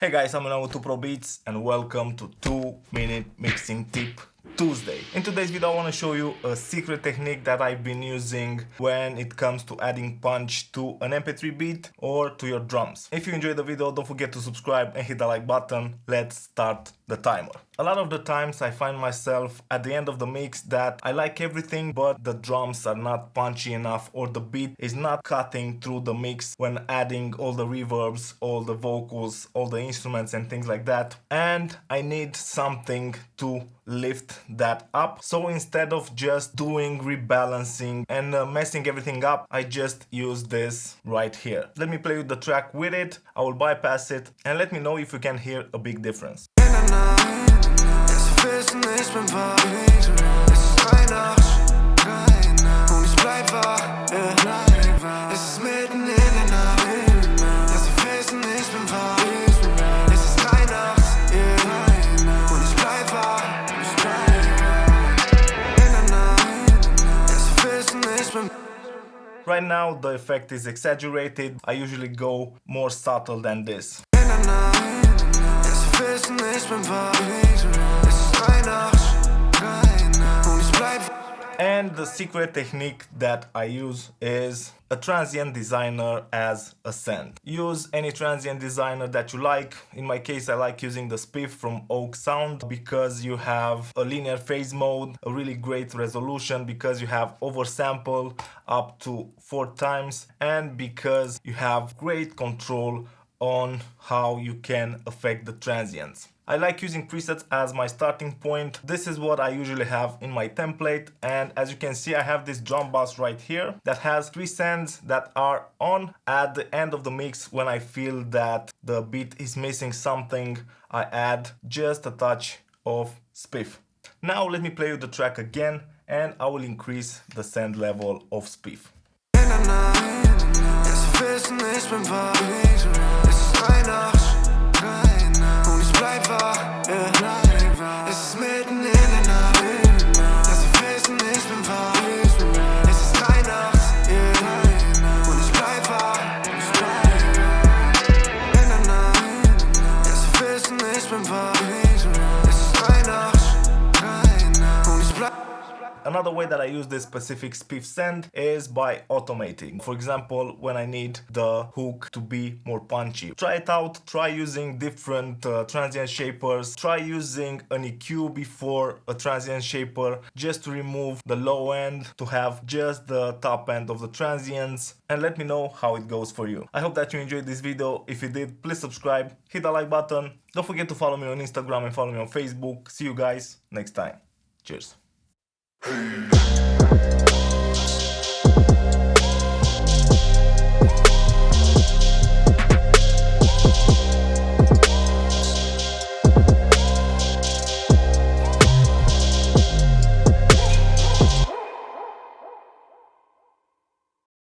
Hey guys, I'm Mixing Tip Pro Beats and welcome to 2-minute Mixing Tip Tuesday. In today's video I want to show you a secret technique that I've been using when it comes to adding punch to an MP3 beat or to your drums. If you enjoyed the video, don't forget to subscribe and hit the like button. Let's start the timer. A lot of the times I find myself at the end of the mix that I like everything but the drums are not punchy enough or the beat is not cutting through the mix when adding all the reverbs, all the vocals, all the instruments and things like that, and I need something to lift that up. So instead of just doing rebalancing and messing everything up, I just use this right here. Let me play with the track with it, I will bypass it, and let me know if you can hear a big difference. Right now the effect is exaggerated. I usually go more subtle than this. And the secret technique that I use is a transient designer as a send. Use any transient designer that you like. In my case, I like using the Spiff from Oak Sound because you have a linear phase mode, a really great resolution because you have oversample up to 4 times, and because you have great control on how you can affect the transients. I like using presets as my starting point. This is what I usually have in my template, and as you can see I have this drum bass right here that has 3 sends that are on. At the end of the mix, when I feel that the beat is missing something, I add just a touch of Spiff. Now let me play with the track again and I will increase the send level of Spiff. Another way that I use this specific Spiff send is by automating. For example, when I need the hook to be more punchy. Try it out, try using different transient shapers, try using an EQ before a transient shaper just to remove the low end, to have just the top end of the transients, and let me know how it goes for you. I hope that you enjoyed this video. If you did, please subscribe, hit the like button. Don't forget to follow me on Instagram and follow me on Facebook. See you guys next time. Cheers.